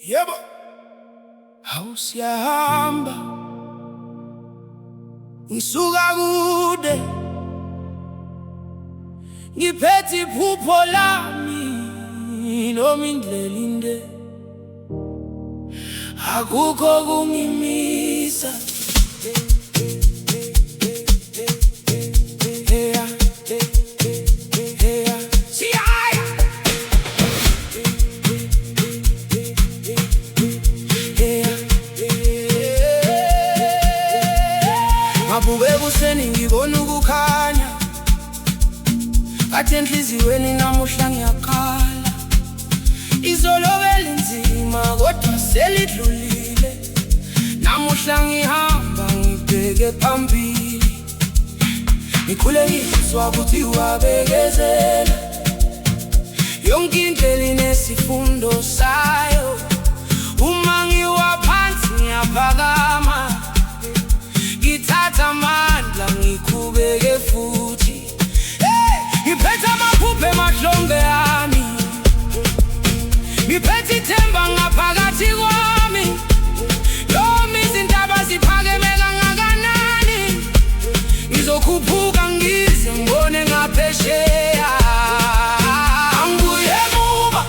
Yebo, awusiyahamba ngisuka kude, ngiphethe iphupho lami noma indlela inde, akukho kungimisa. Ngabube kuseni ngibona ukukhanya, kade enhliziyweni namuhla ngiyakhala. Izolo belinzima kodwa selidlulile, namuhla ngihamba ngibheke phambili. Ngikhulekiswa ukuthi wabekezela, yonke indlela inesifundo sayo. Uma ngiwa phansi ngiyaphakama, ngithatha amandla ngiqhubeke futhi. Ngiphethe amaphupho emahlombe ami, ngiphethe ithemba ngaphakathi kwami. Noma izintaba ziphakeme kangakanani, ngizokhuphuka ngize ngibone ngaphesheya. Angibuye emuva,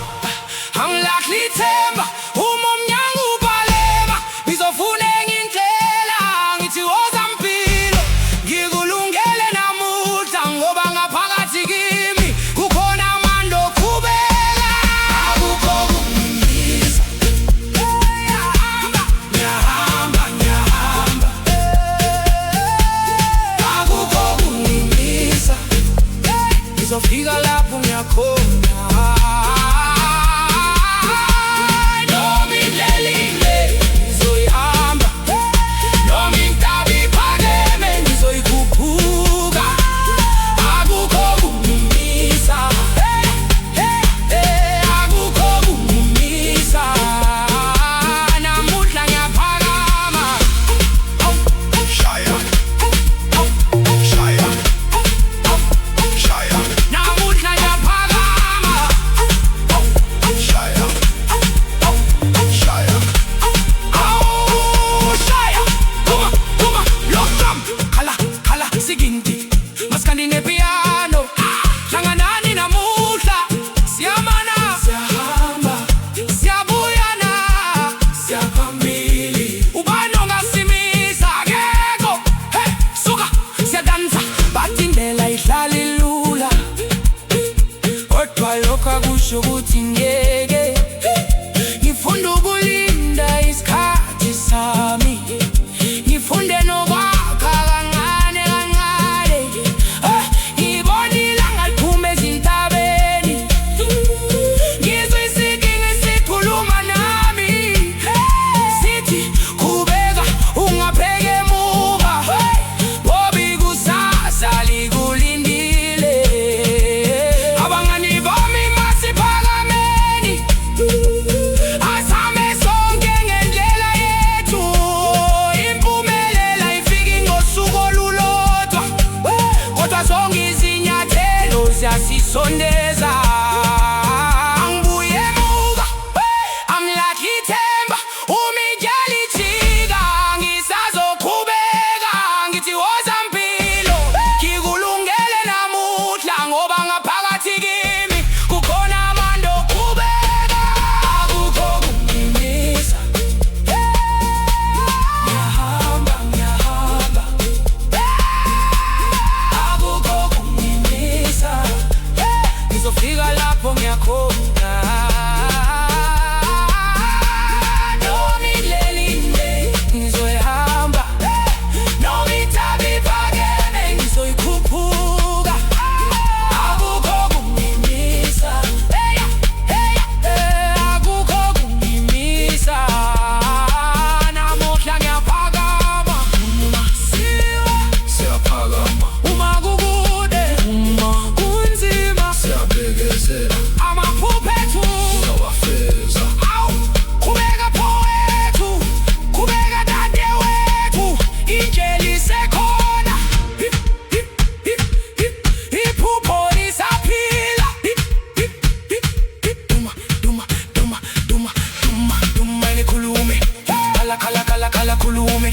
khala khulume,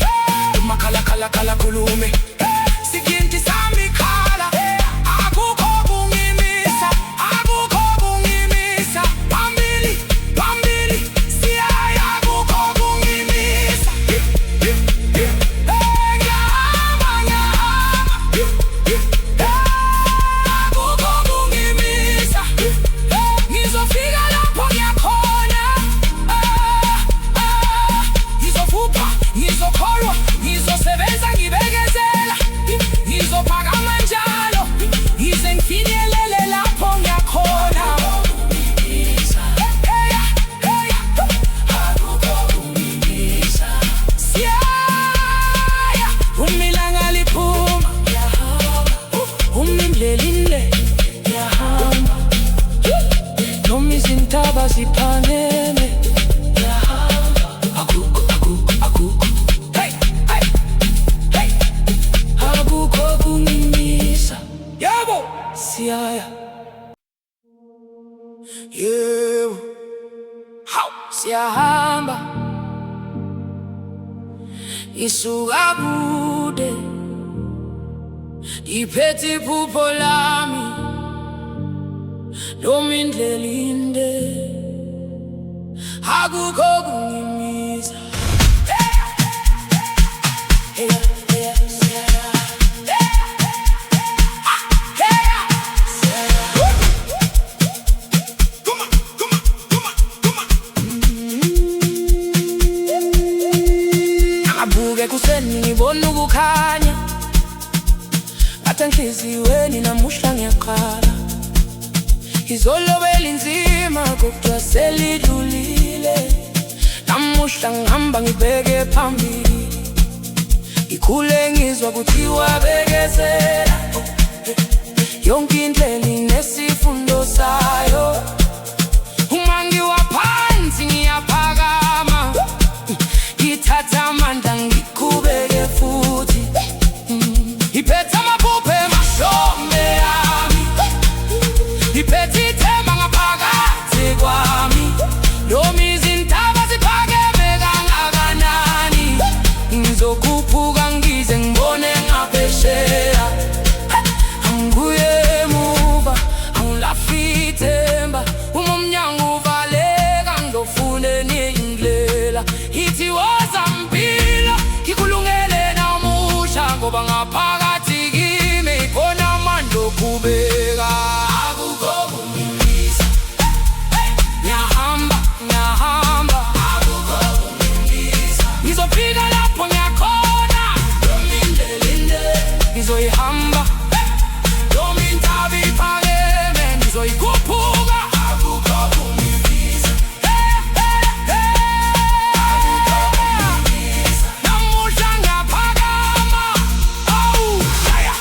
uma khala khala khala khulume. Sikinti sami khala, akukho kungimisa, akukho kungimisa. Phambili, phambili, siyaya akukho kungimisa. Ngiyahamba, ngiyahamba, akukho kungimisa. Ngizofika lapho ngiyakhona, ngizovupha, ngizokholwa, ngizosebenza ngibekezela, ngizophakama njalo, ngize ngifinyelele lapho ngiyakhona. Siyaya, umilanga liphuma, umindlelinde, ngiyahamba, noma izintaba ziphakeme, ngiyahamba, akukho, akukho, akukho. Hey, hey, hey, akukho kungimisa. Yebo, siyaya, yebo, hawu, siyahamba, isuka kude, iphethe iphupho lami, noma indlela inde, akukho kungimisa. Abuke kuseni ngibona ukukhanya, ngathi enhliziyweni namuhla ngiyaqala. Izolobela inzima kodwa selidlulile, namuhla ngihamba ngibheke phambili, ngikhule ngizwa kuthiwa bekezela. Yonke indlela inesifundo sayo, uma ngiwa phansi ngiyaphakama, ngithatha amandla ngiqhubeke futhi. Iphethe amaphupho emahlombe yami, iphethe ithemba ngaphakathi kwami, noma izintaba ziphakeme kangakanani, ngizokhuphuka ngize ngibone ngaphesheya. Angibuye emuva, angilahli ithemba, uma umnyango uvaleka ngizofuna enye indlela. Ithi woza mpilo, ngikhulungele namusha, ngoba ngaphakathi kimi khona amandla oqhubeka. Akukho kungimisa, ngiyahamba, ngiyahamba, akukho kungimisa. Ngizofika lapho ngiyakhona, noma indlela inde, ngizoyihamba, noma intaba iphakeme, ngizoyikhuphuka. Akukho kungimisa, namuhla ngiyaphakama. Awu, shaya,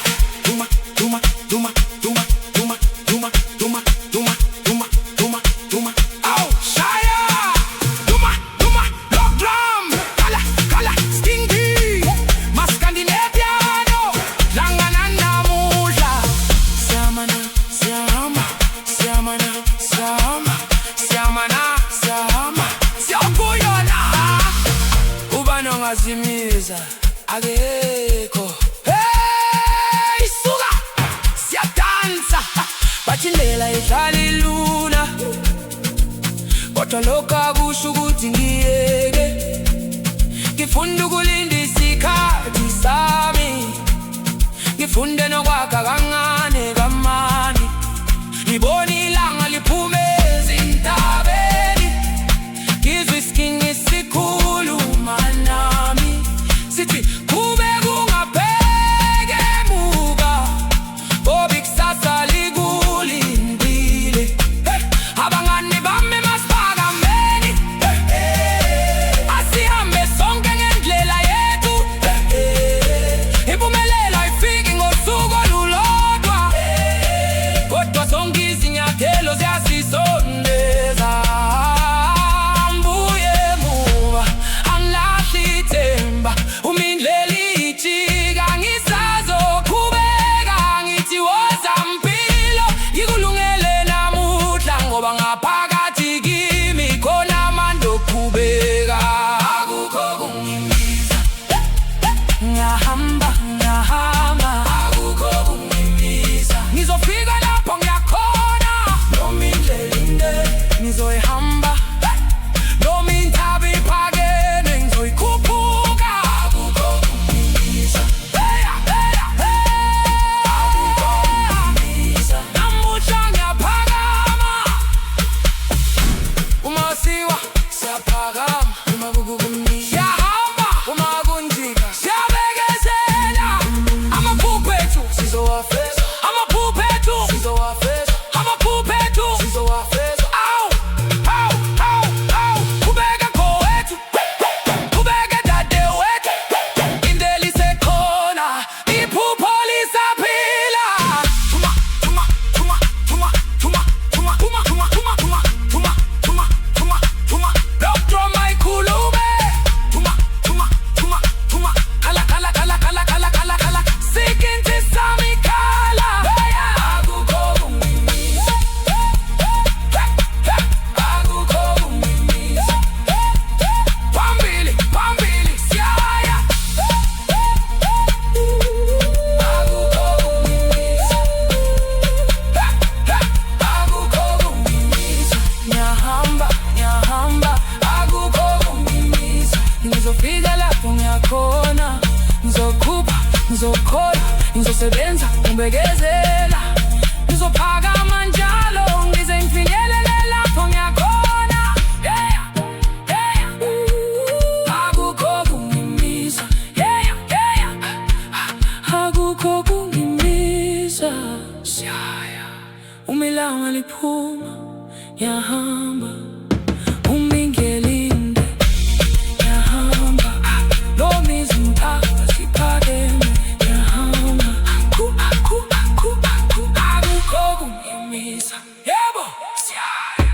duma, duma, duma, duma, duma, duma, duma, duma, duma, duma, duma. Awu, shaya, duma, duma, lock drum, kala, kala, stingy, Mascandinaviano, langana namuhla. Siyamana, siyahamba, siyamana, siyahamba, siyamana, siyahamba, siyakuyona. Ubani ongazimiza akekho. Hey, suka, siyadansa, bathi indlela ihlala ilula, kodwa lokhu akusho ukuthi ngiyeke. Ngifunda ukulinda isikhathi sami, ngifunde nokwakha kancane kamani, ngibone ilanga liphume ezintabeni, ngizwe isiginci sikhuluma nami, sithi kube kungapheke emuva, ngoba ikusasa likulindile. Abangani bami masiphakameni, asihambe sonke ngendlela yethu. Impumelelo ayifiki ngosuku olulodwa, kodwa sonke izinyanga ngizoyihamba noma intaba iphakeme ngizoyikhuphuka. Akukho kungimisa, namuhla ngiyaphakama. Uma siwa siyaphakama, uma kukumisa siyahamba, uma kunjika siyabekezela. Amaphupho ethu sizowafeza, amaphupho ethu sizowafeza, amaphupho ethu sizowafeza. Awu, awu, awu, awu, kubeka kowethu, kubeka dadewethu, indlela isekhona, iphupho lisaphila. Thuma, thuma, thuma, thuma, thuma, thuma, thuma, thuma, thuma, thuma, thuma, thuma, thuma, thuma, block drum ayikhulume. Thuma, thuma, thuma, thuma, khala, khala, khala, khala, khala, khala, khala, sikinti sami khala. Akukho kungimisa, akukho kungimisa, phambili, phambili siyaya. Akukho kungimisa, akukho kungimisa, ngiyahamba, ngiyahamba, akukho kungimisa. Ngizofika lapho ngiyakhona, ngizokhupha, ngizokhola, ngizosebenza, ngibekezela, ngizophakama njalo, ngize ngifinyelele lapho ngiyakhona. Yeah, yeah, akukho kungimisa, yeah, yeah, akukho kungimisa. Siyaya, uma ilanga liphuma, ngiyahamba, uma ingelinde, ngiyahamba, noma izintaba ziphakeme, ngiyahamba. Akukho kungimisa, yebo, siyaya.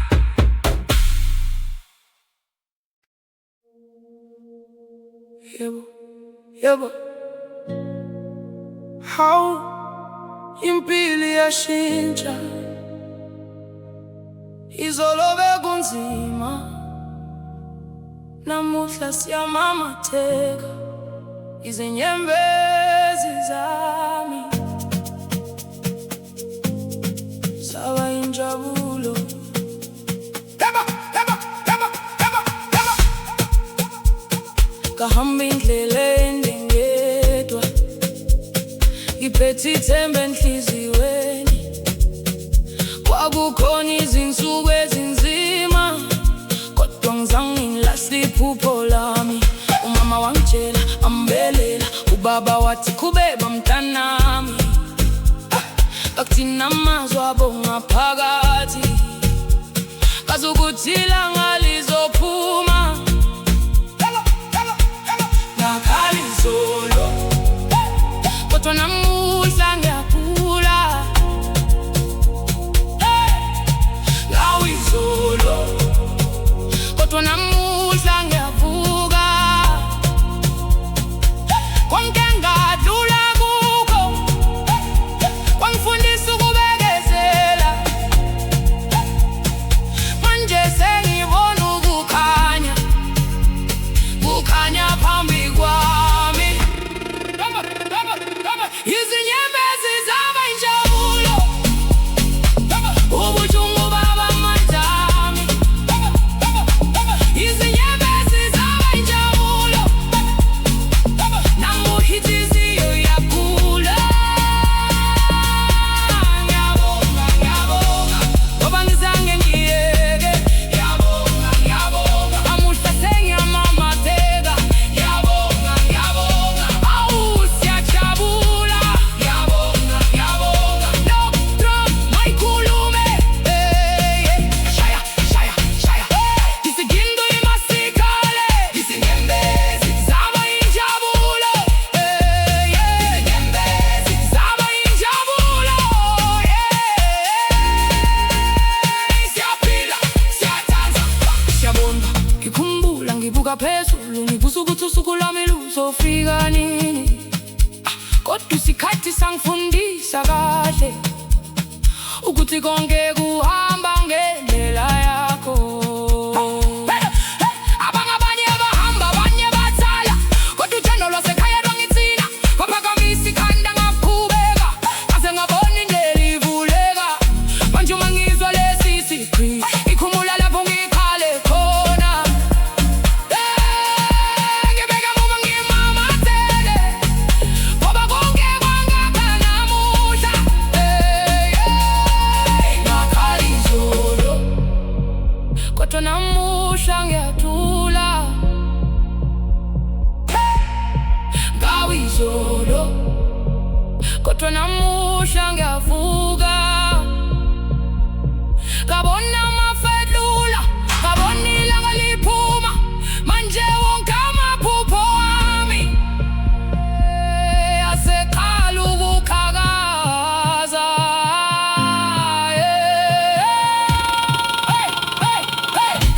Yebo, yebo, hawu, impilo iyashintsha. Izolo bekunzima, namuhla siyamamatheka. Izinyembezi zami zaba injabulo. Yebo, yebo, yebo, yebo, yebo. Ngahamba indlela ende ngedwa, ngiphethe ithemba enhliziyweni. Kwakukhona izinsuku ezinzima, kodwa ngizange ngilahle iphupho lami. Umama wangitshela, ambelela, ubaba wathi qhubeka mntanami. Akuthina amazwi abo ngaphakathi, kazukuthi ilanga lizophuma. Ngakhala izolo, kodwa namuhla ngiyakhula. Ngawa izolo, kodwa namuhla ngiyavuka. Konke ngadlula kukho, kwangifundisa ukubekezela. Manje sengibona ukukhanya, kukhanya phambi kwami. Izinyembezi zaba injabulo, ubuhlungu baba amandlami. Izinyembezi zaba injabulo, namuhla inhliziyo iyakhula. Ngiyabonga, ngiyabonga, ngoba ngizange ngiyeke. Ngiyabonga, ngiyabonga, namuhla sengiyamamatheka. Ngiyabonga, ngiyabonga, awu siyajabula. Ngiyabonga, ngiyabonga, block drum mayikhulume. Shaya, shaya, shaya, isigindu imasikhale. Izinyembezi zaba injabulo, izinyembezi zaba injabulo. Siyaphila, siyadansa, siyabonga. Ngikhumbula ngibuka phezulu, ngibuza ukuthi usuku lwami luzofika nini. Kodwa isikhathi sangifundisa kahle ukuthi konke kuhamba ngendlela yakho. Abanye bahamba, abanye batsala, kodwa uthando lwasekhaya lwangithina. Waphakamisa ikhanda ngakhubeka, ngaze ngabona indlela ivuleka. Manje uma ngizwa lesi sigqi, ikhumula lapho namusha ngiyadula ngawizolo, kodwa namusha ngiyavuka. Ngabona amafedlula, ngabona ilanga liphuma, manje wonke amaphupho ami aseqala ukuqhakaza.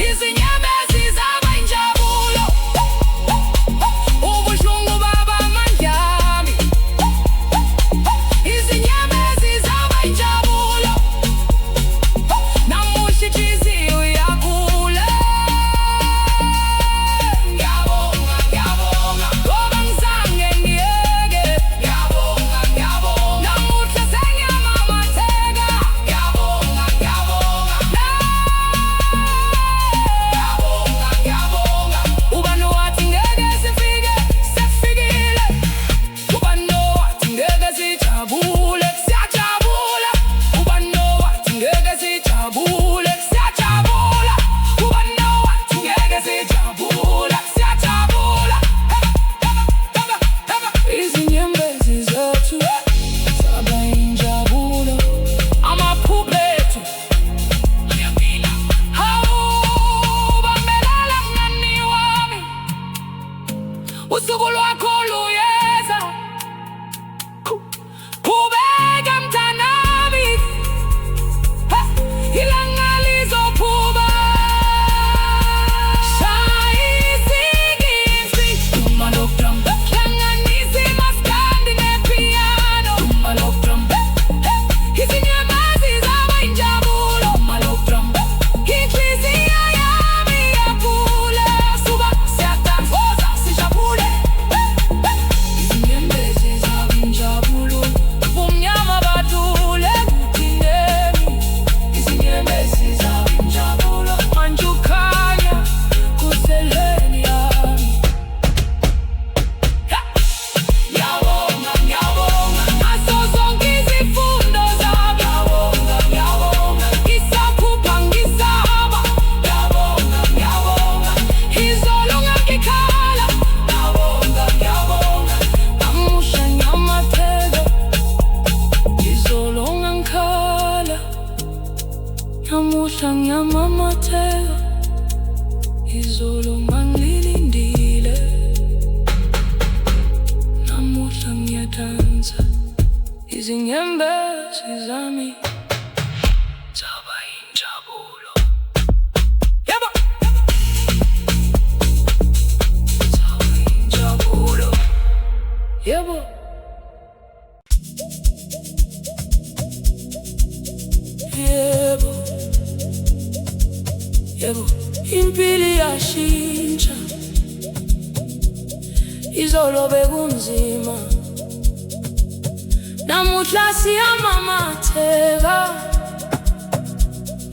Izinyembezi zaba injabulo, ubuhlungu baba amandla ami. Izinyembezi zaba injabulo, namuhla inhliziyo iyakhula. Ngiyabonga, ngiyabonga, ngoba ngizange ngiyeke. Ngiyabonga, ngiyabonga, namuhla sengiyamamatheka. Ngiyabonga, ngiyabonga, ngiyabonga, ngiyabonga. Ubani wathi ngeke sifike, sesifikile. Ubani wathi ngeke sijabule, siyajabula. Ubani wathi ngeke sijabule, siyajabula. Ubani wathi ngeke sijabule, siyajabula. Izinyembezi zethu zaba injabulo, amaphupho ethu ayaphila. Hawu, bambelela mngani wami, usuku lwakho luyeza. Qhubeka mntanami, ilanga lizophuma. Shaya isikisi, duma lokudrum, hlanganisa imaskandi nepiano. Duma lokudrum, izinyembezi zaba injabulo. Duma lokudrum, inhliziyo yami iyakhula. Suka siyadansa sijabule. Izinyembezi zaba injabulo, ubumnyama badule kuthini. Izinyembezi zaba injabulo, manje ukhanya kuseleni yami. Ngiyabonga, ngiyabonga, ngazo zonke izifundo zami. Ngiyabonga, ngiyabonga, ngisakhupha ngisaba. Ngiyabonga, ngiyabonga, izolo ngangikhala. Ngiyabonga, ngiyabonga, namuhla ngiyamatheka. Izolo ngangikhala, namuhla ngiyamamatheka. Izolo ngangilindile, namuhla ngiyadansa. Izinyembezi zami zaba injabulo. Yebo, zaba injabulo. Yebo. Yebo, yebo, impilo iyashintsha. Izolo bekunzima, namuhla siyamamatheka.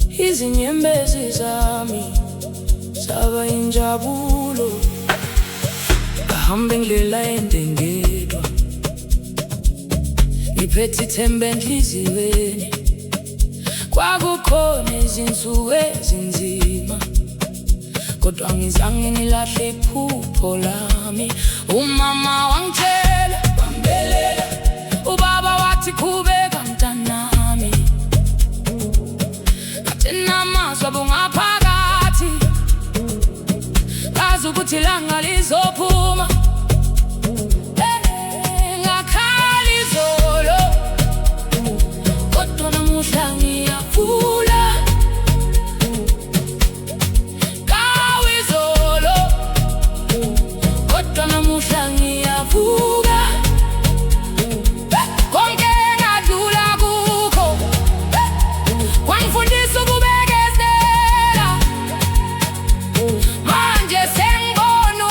Izinyembezi zami zaba injabulo, ngahamba indlela ende ngedwa, ngiphethe ithemba enhliziyweni. Kwakukhona izinsuku ezinzima, kodwa ngizange ngilahle iphupho lami. Umama wangitshela, wambelela, ubaba wathi qhubeka mntanami. Ngathi namazwi abo ngaphakathi, ngazi ukuthi ilanga lizophuma. Ngakhala izolo, kodwa namuhla ngiyavula. Ngawizolo, kodwa namuhla ngiyavuka. Konke ngadlula kukho, kwangifundisa ukubekezela. Manje sengibona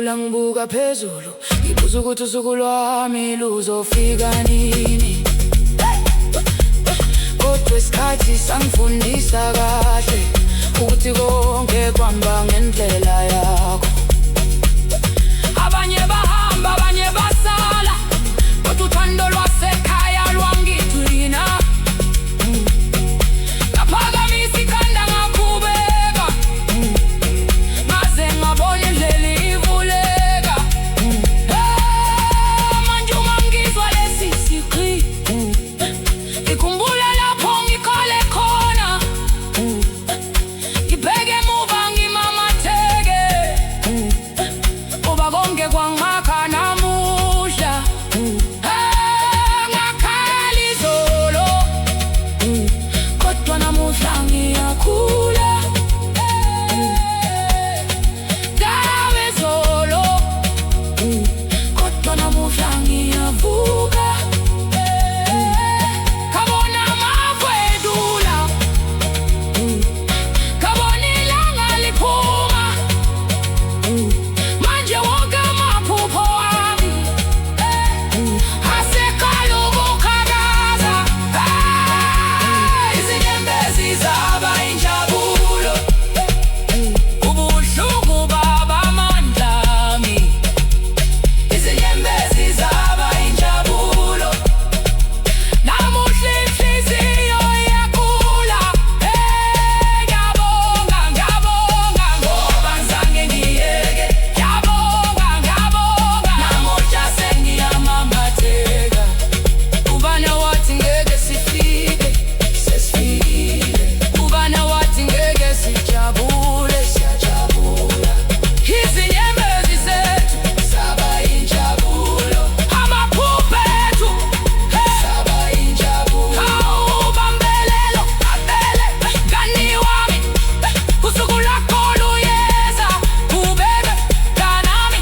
Ngijabula ngibuka phezulu, ngibuza ukuthi usuku lwami luzofika nini. Kodwa isikhathi sangifundisa kahle ukuthi konke kuhamba ngendlela yakho. Abanye bahamba, abanye basala, kodwa uthando lwasekhaya lwangigcina. Ngaphakamisa ikhanda ngaqhubeka, ngaze ngabona indlela ivuleka. Manje uma ngizwa lesi sigqi, ngikhumbula lapho ngikhale khona, ngibheke emuva ngimamatheke, ngoba konke kwangakha namuhla. Ngakhala izolo, kodwa namuhla ngiyakhula. Ngawe izolo, kodwa namuhla ngiyavuka. Ngabona amafu edula, ngabona ilanga liphuma. Manje wonke amaphupho ami aseqala ukuqhakaza. Izinyembezi zaba injabulo, ubuhlungu baba amandla ami. Izinyembezi zaba injabulo, namuhla inhliziyo iyakhula. Ngiyabonga, ngiyabonga ngoba ngizange ngiyeke. Ngiyabonga, ngiyabonga namuhla sengiyamamatheka. Ubani wathi ngeke sifike, sesifikile. Ubani wathi ngeke sijabule, siyajabula. Izinyembezi zethu zaba injabulo, amaphupho ethu zaba injabulo. Awubambelelo, abele mngani wami, usuku lakho luyeza. Ubeke mntanami,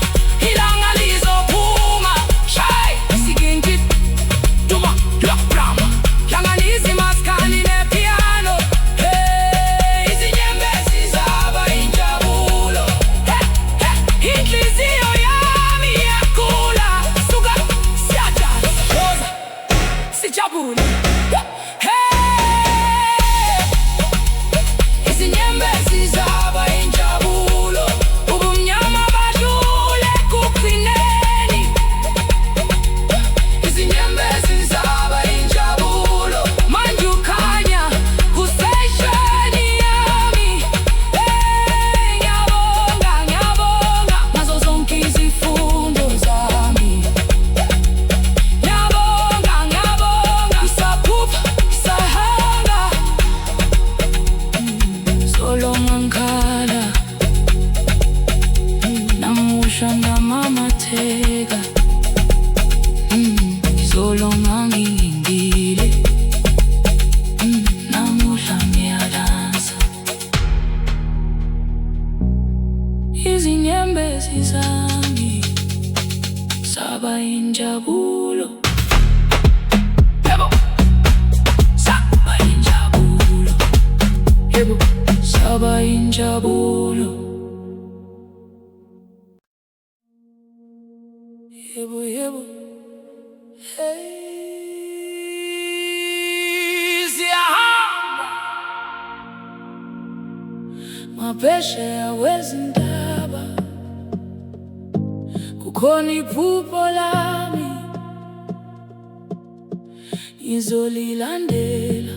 ilanga lizophuma. Shay, sikinti, duma, lockbrama, hlanganisa imaskandi nepiano. Izinyembezi zaba injabulo. Inhliziyo yami iyakhula. Suka, siyadansa, sijabule. Izinyembezi zaba injabulo, ubumnyama badlule ekuqineni. Izinyembezi zaba injabulo, manje ukhanya kusesheni yami. Ngiyabonga, ngiyabonga ngazo zonke izifundo zami. Ngiyabonga, ngiyabonga isaphupha, isahanga. Solo ngangikhala, namuhla ngamamatheka. Izolo ngangilindile, namuhla ngiyadansa. Izinyembezi zami zaba injabulo. Yebo, zaba injabulo. Yebo, zaba injabulo. Yebo, yebo, hey, siyahamba ngaphesheya kwezintaba, kukhona iphupho lami ngizolilandela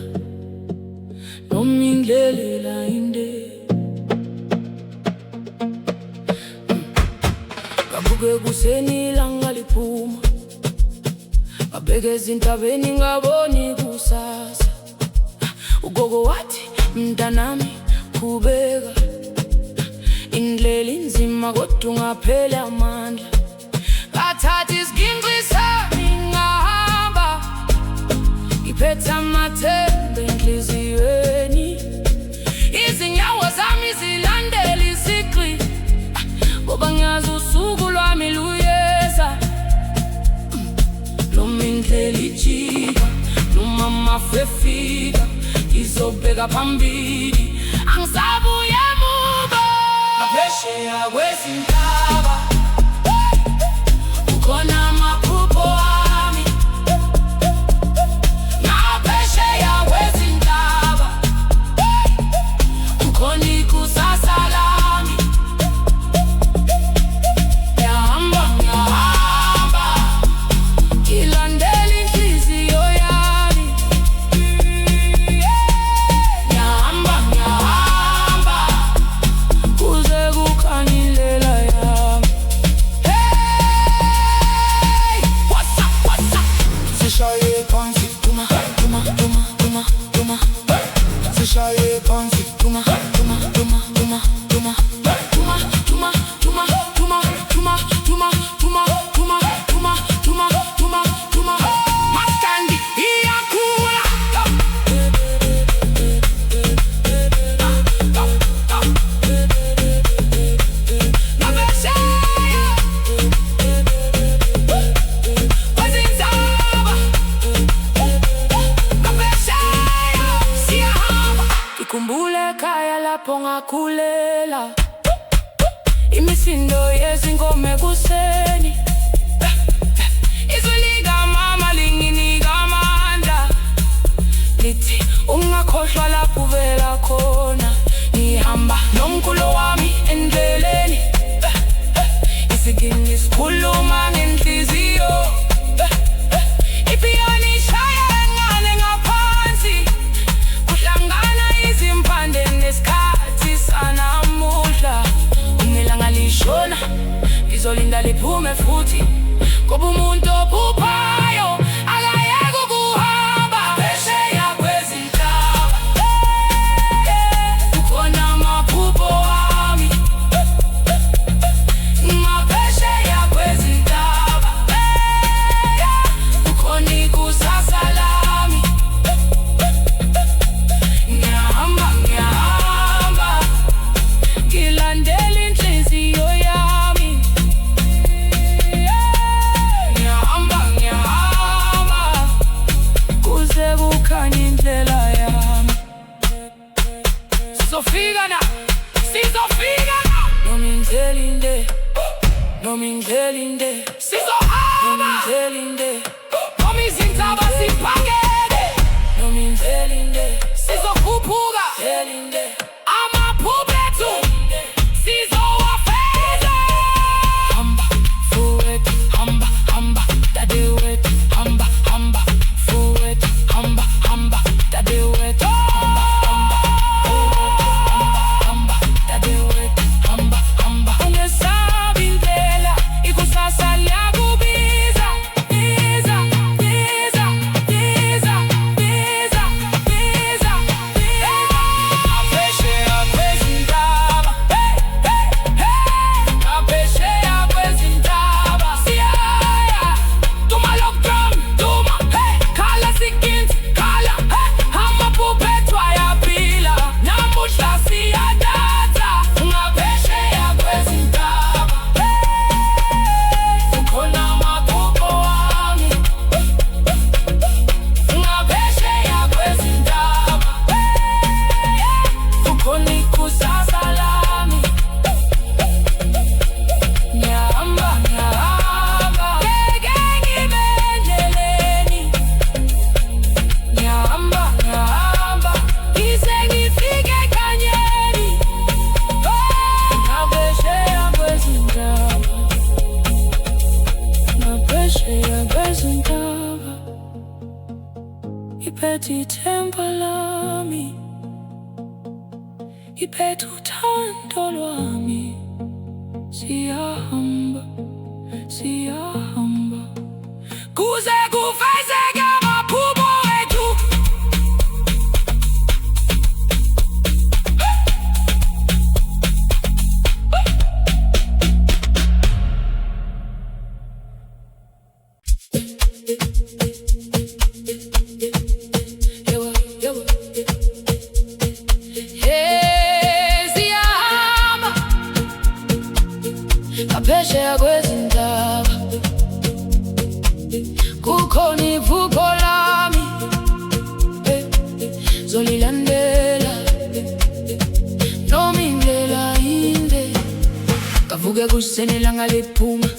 noma ingidlelela indlela. Ngavuka ekuseni ilanga liphuma, ngabheka ezintabeni ngabona ikusasa. Ugogo wathi mntanami qhubeka, indlela inzima kodwa ungapheli amandla. Ngathatha isiginci sami ngahamba, ngiphethe amathemba enhliziyweni. Izinyawo zami zilandela isigqi, ngoba ngiyazi usuku lwami luyeza. Noma indlela ijika, noma amafu efika, ngizobheka phambili, angisabuye emuva. Ngaphesheya kwezintaba, wakhulela. Imisindo yezingoma ekuseni, izwi likamama linginika amandla, lithi ungakhohlwa lapho uvela khona. Ngihamba nomkhulu wami endleleni, isigini sikhuluma ngenhliziyo, ipiyano ishaya kancane ngaphansi, kuhlangana izimpande nesikhathi sanamuhla. Ungelanga lishona, ngizolinda liphume futhi, ngoba umuntu ophuphayo akayeke ukuhamba phesheya kwezintaba. Kukhona amaphupho wami ngaphesheya kwezintaba, kukhona ikusasa lami. Ngiyahamba, ngiyahamba, ngilandela inhliziyo yami. Ngiyahamba, ngiyahamba, kuze kukhanye indlela yami. Sizofika na, sizofika na, noma indlela inde, noma indlela inde, sizohamba noma indlela inde, noma izintaba ziphakeme, noma indlela inde, sizokhuphuka indlela inde, amaphupho ethu sizowafeza. Hamba mfowethu, hamba hamba dadewethu, hamba hamba mfowethu, hamba hamba dadewethu, hamba dadewethu, hamba hamba. Ungesabi indlela, ikusasa liyakubiza, biza biza biza biza biza biza. Ngaphesheya kwezintaba, hey hey hey, ngaphesheya kwezintaba siyaya. Tuma lockdown, tuma hey, khala sikinzi, khala hey, amaphupho ethu ayaphila, namuhla siyadansa. Ngaphesheya kwezintaba, hey, kukhona amaphupho wami ngaphesheya kwezintaba, kukhona ikusasa lami. Ngiyahamba, ngiyahamba, ngeke ngibe endleleni. Ngiyahamba, ngiyahamba, ngize ngifike ekhanyeni. Ngaphesheya kwezintaba, ngaphesheya kwezintaba, iphethe ithemba lami, iphethe uthando lwami. Siyahamba, siyahamba, kuze kufezeke amaphupho ethu. Yewa, yewa. Hey, siyahamba ngaphesheya kwezintaba, kukhona iphupho lami, zolilandela noma indlela inde. Ngavuka ekuseni ilanga liphuma,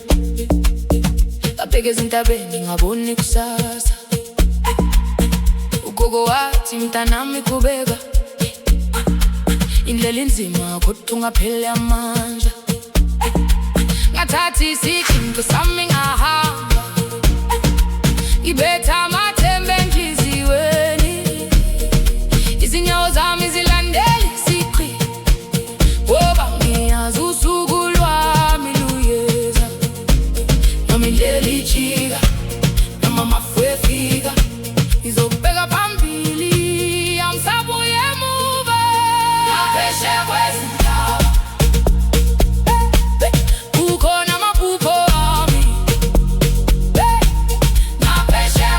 ngabheka ezintabeni ngabona ikusasa. Ugogo wathi mntanami qhubeka, indlela inzima kodwa ungapheli amandla. Ngathatha isigingqi sami ngahamba, ngibetha amathemba enhliziyweni, izinyawo zami zilandela isigqi, ngoba ngiyazi usuku lwami luyeza. Noma indlela ijika, noma amafu efika, ngizobheka phambili, angisabuyi emuva. Ngaphesheya kwezintaba, kukhona amaphupho wami, ngaphesheya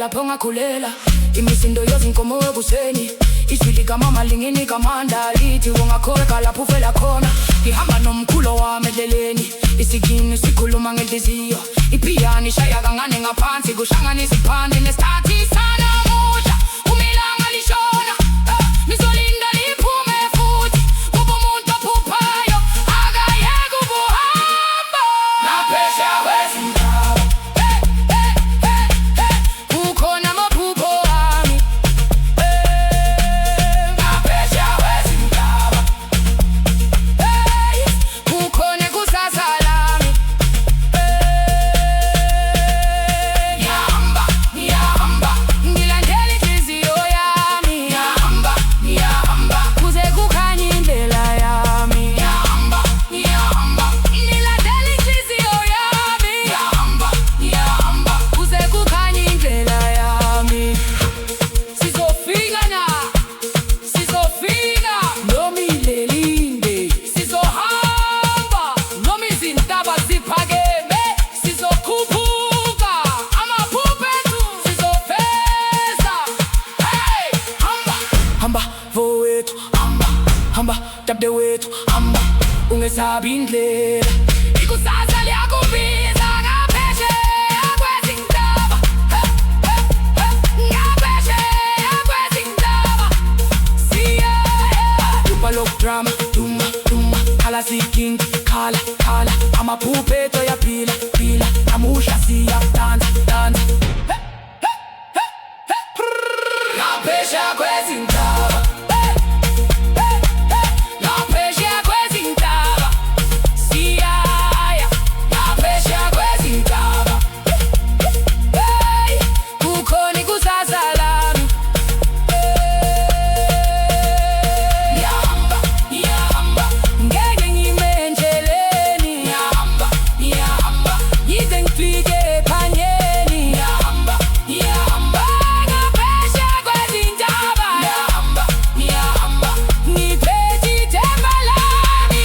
lapho ngakhulela. Imisindo yozinkomo ekuseni ishili kamama lingini kamanda lithi ungakhweka lapho ufela khona. Ngihamba nomkhulo wami endleleni, isigini sikhuluma ngenhliziyo, ipiyani ishaya kangane ngaphansi kuhlanganisa iphandi nesithathi sanamuhla. Umilanga lishona, ngizolinda liphume futhi, kuba umuntu ophuphayo akayeke ubuhambo. Ngaphesheya kwezindaba kukhona amaphupho ami. Ngaphesheya kwezindaba kukhona ikusasa lami. Ngiyahamba, ngiyahamba, ngilandela inhliziyo yami. Ngiyahamba, ngiyahamba, kuze kukhanye indlela yami. Ngiyahamba, ngiyahamba, ngilandela inhliziyo yami. Ngiyahamba, ngiyahamba, kuze kukhanye indlela yami. Sizofika na, sizofika noma ilelinde. Sizohamba noma izintaba ziphakeme. Sizokhuphuka amaphupho ethu sizofeza. Hey, hamba, hamba mfowethu, hamba, hamba dade wethu, hamba ungesabi indlela. Ikusasa liyakubiza ngaphesheya kwezindaba, ngaphesheya kwezindaba. Siya dupa lokudrama, duma, duma, khala siking, khala, khala. Amaphupho ethu ayaphila, phila, namuhla siyadansa, dansa. Ngaphesheya kwezindaba, ngaphesheya kwezindaba. Siyaya ngaphesheya kwezindaba, kukhona ikusasa lami. Ngiyahamba, ngiyahamba, ngeke ngime endleleni. Ngiyahamba, ngiyahamba, yize ngifike ephanyeni. Ngiyahamba, ngiyahamba, ngaphesheya kwezindaba. Ngiyahamba, ngiyahamba, ngiphethe ithemba lami,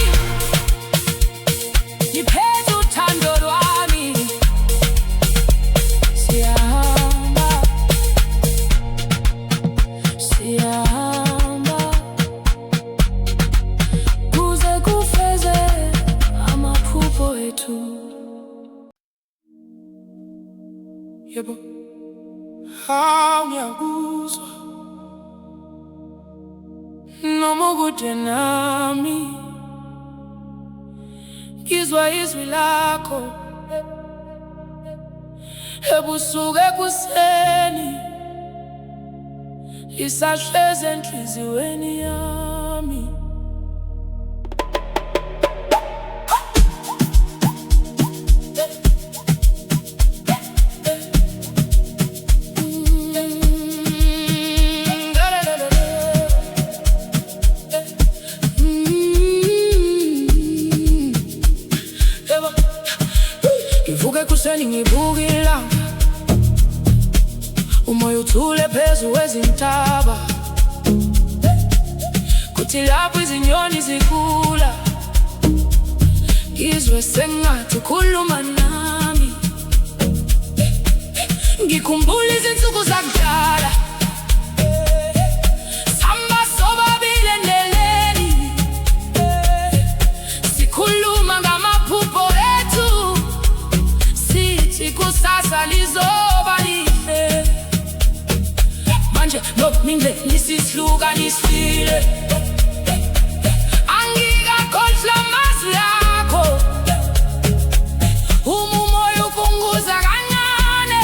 ngiphethe uthando lwami. Siyahamba, siyahamba, kuze kufeze amaphupho ethu. Yebo, ngiyakuzwa noma ukude nami, ngizwa izwi lakho ebusuku ekuseni, lisahleze enhliziyweni yami. Ngivuka ekuseni ngibuka ilanga, umoya uthule phezu kwezintaba. Kuthi lapho izinyoni zikhula, ngizwe sengathi ukhuluma nami. Ngikhumbula izinsuku zakudala, sihamba sobabili endleleni, sikhuluma ngamaphupho ethu, sithi kusasa lizoba lihle. Manje nomindeni sisihlukanisile, angikakhohlwa amazwi akho. Umoya upunguza kancane,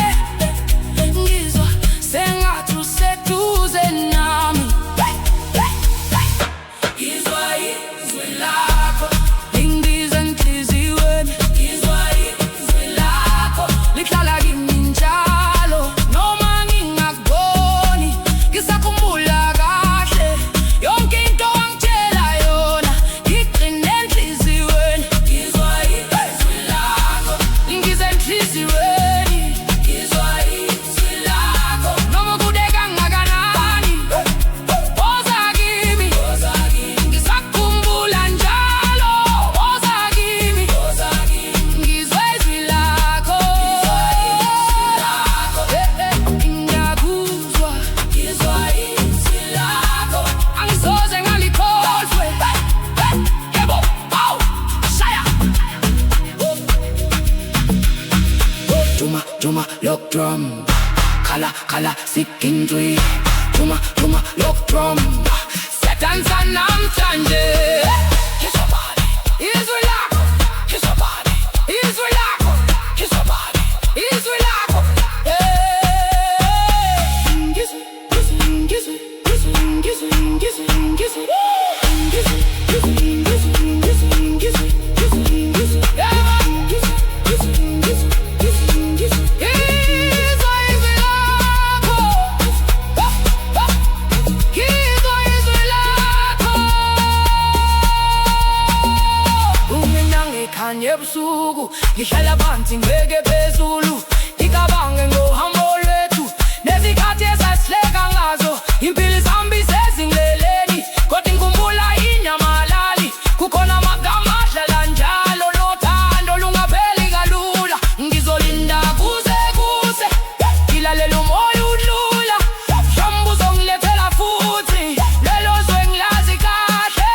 ngizwa sengathi useduze nami. Ngizwa izwi lakho lingibiza enhliziyweni. Ngizwa izwi lakho lihlala kimi njalo, noma ngingakuboni. Ngisakhumbula kahle yonke into wangitshela yona, igcine enhliziyweni. Ngizwa izwi lakho lingibiza enhliziyweni. Ngizwa izwi lakho noma kude kangakanani, woza kimi, ngisakhumbula njalo. kala sikindri Tuma, tuma, look drum Satan sanam chanje Kiss your body Israelako Kiss your body Israelako Kiss your body Israelako Kiss it, kiss it, kiss it, kiss it, kiss it, kiss it, kiss it Ebusuku ngihlala phansi ngibeke phezulu ngikabange ngohambo lwethu nezikhathi esasileka ngazo impilo izihamba sezindleleni kodwa ngikhumbula inyamalali kukhona amagama adlala njalo nothando lungapheli kalula ngizolinda kuze kuse ngilalela umoya udlula mhlawumbe uzongilethela futhi lelo zwe ngilazi kahle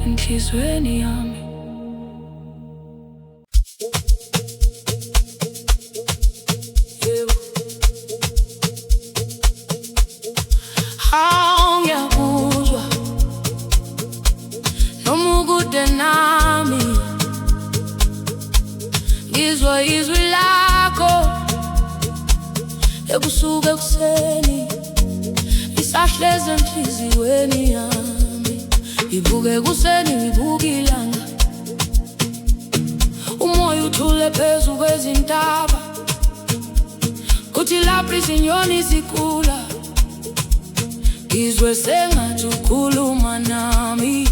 enhlizweni yami ngiyakuzwa noma ukude nami ngizwa izwi lakho ebusuku ekuseni isahleze enhlizweni yami ibuke kuseni ibuka ilanga umoya uthule phezu kwezintaba kuthi lapho izinyoni zikula ngizwe sengathi ukhuluma nami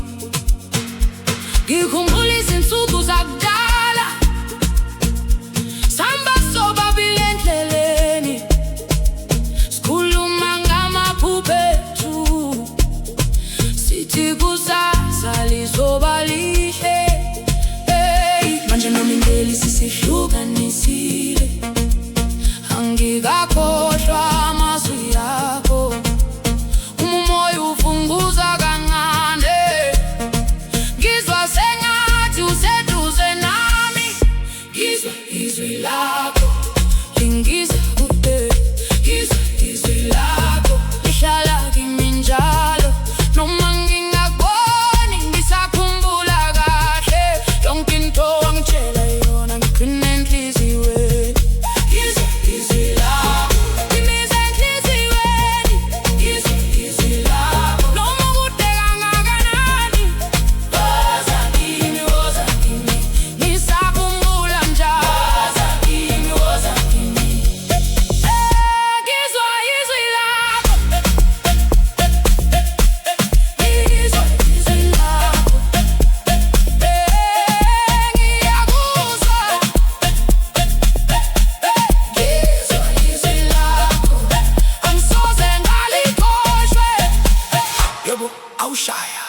ngikhumbula izinsuku zakudala samba sobabili endleleni sikhuluma ngamaphuphethu sithi kusasa lizoba lihle manje noma indlela sisihlukanisile angikakhohlwa amazwi akho umoya ufunguza kancane ngizwa sengathi useduze na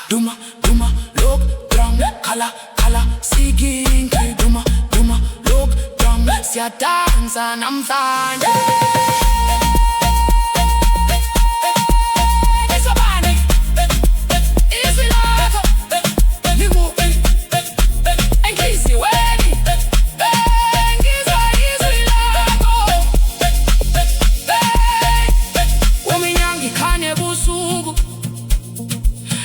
Duma, duma, look, drum, kala, kala, singing. Duma, duma, look, drum, siyadansa namhlanje.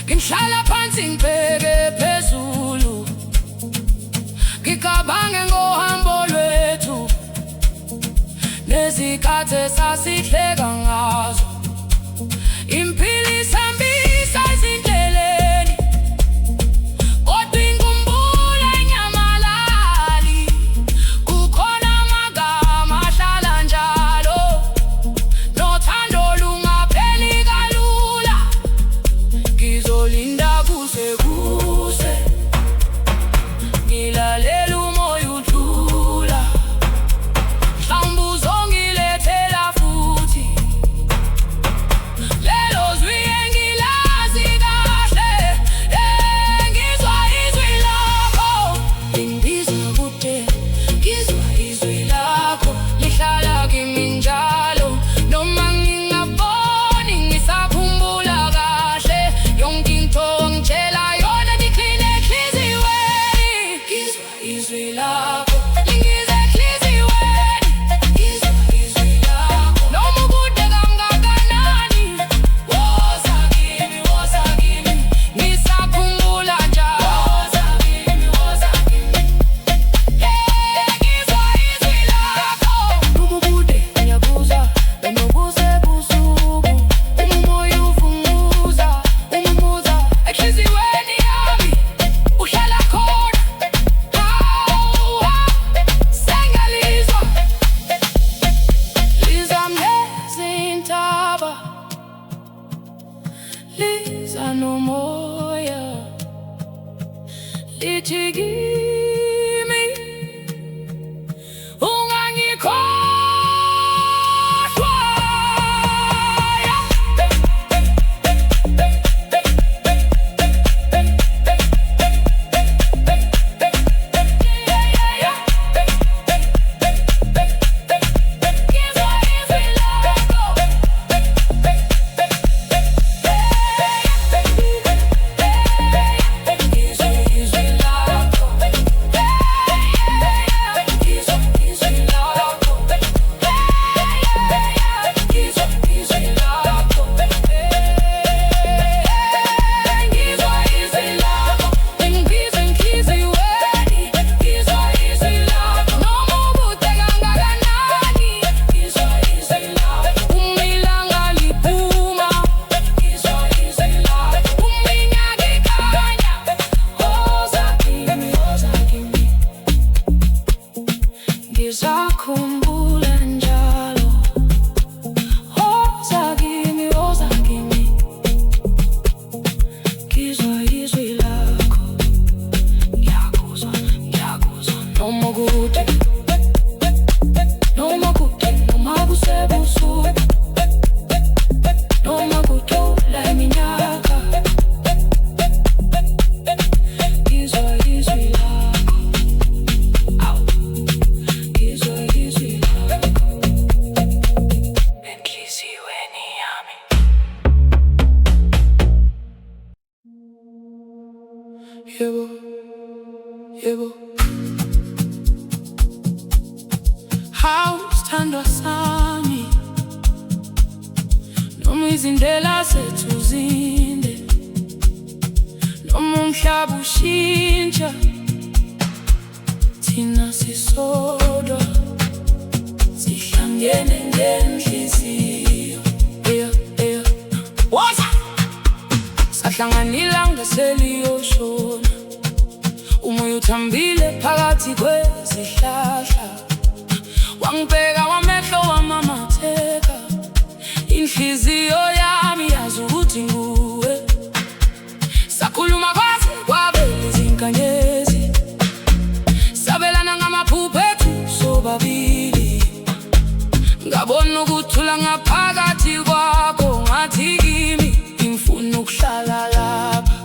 Ngihlala phansi ngibheke phezulu, ngicabange ngohambo lwethu, nezikhathi esasihleka ngazo, impilo isihambisa ezindleleni, kodwa inkumbulo inyamalali. Kukhona amagama ahlala njalo, nothando lungapheli kalula. Ngizolinda kuse kuse, ngilalela umoya udlula, mhlawumbe uzongilethela futhi lelo zwi engilazi kahle. Ngizwa izwi lakho lingibiza kude, ngizwa izwi lakho lihlala kimi njalo, noma ngingaboni ngisakhumbula kahle yonke into ongitshela yona ngicline enhliziyweni. Ngizwa izwi lakho lingiza enhliziyweni, ngizwa izwi lakho noma ukude kangakanani. Woza kimi, woza kimi, ngisakhumbula njalo. Woza kimi, woza kimi, ngizwa izwi lakho. Noma ukude ngiyakuzwa, noma kusebusuku, umoya uvunguza, ungibuza enhliziyweni yami, uhlala khona. Sengalizwa liza nezintaba, liza nomoya, lithi kimi ungangikhohlwa. Ngizwa izwi lakho, ngizwa izwi lakho, ngizwa izwi lakho, ngizwa izwi lakho, ngizwa izwi lakho, lingibiza enhliziyweni. Ngizwa izwi lakho noma ukude kangakanani. Ngizwa izwi lakho uma ilanga liphuma. Ngizwa izwi lakho uma inyanga ikhanya. Woza kimi, woza kimi, ngizakhumbula njalo. Woza kimi, woza kimi, ngizwa izwi lakho, ngiyakuzwa, ngiyakuzwa noma kude, noma kude, noma kusebusuku, noma kudlula iminyaka. Ngizwa izwi lakho, awu, ngizwa izwi lakho enhliziyweni yami. Yebo, yebo. Hawu sithandwa sami, noma izindlela zethu zinde, noma umhlaba ushintsha, thina sisodwa, sihlangene ngenhliziyo. Woza, Sahlangana ilanga seliyoshona, umoya uthambile phakathi kwezihlahla. Wangibheka wamehlo wamamatheka, inhliziyo yami yazi ukuthi nguwe. Sakhuluma kwaze kwabela izinkanyezi, sabelana ngamaphupho ethu sobabili. Ngabona ukuthula ngaphakathi kwakho, ngathi kimi ngifuna ukuhlala lapha.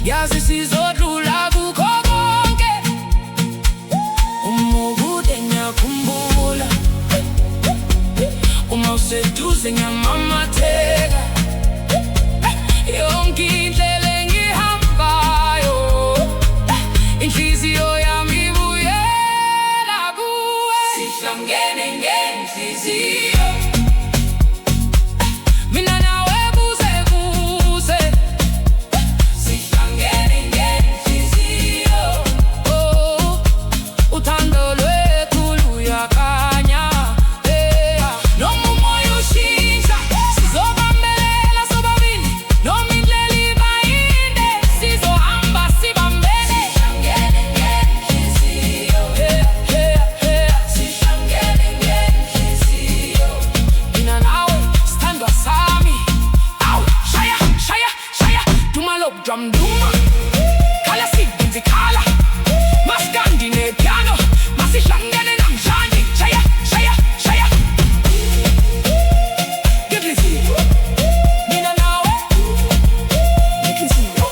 yazi sizodlula kukho konke. Uma ukude ngiyakhumbula, uma useduze ngiyamamatheka. Yonke indlela engihambayo, inhliziyo yami ibuyela kuwe. Sihlangene ngenhliziyo, mina nawe kuze kuze. Sihlangene ngenhliziyo, oh, uthando lwethu luyakhanya. Noma umoya ushintsha, sizobambelela sobabili. Noma indlela iba yinde, sizohamba sibambene. Sihlangene ngenhliziyo, sihlangene ngenhliziyo, mina nawe sithandwa sami. Awu, shaya, shaya, shaya, duma lo drum duma, khala sibenzi khala, maskandi nepiano, masihlangene namhlanje. Shaya, shaya, shaya, ngenhliziyo, mina nawe ngenhliziyo.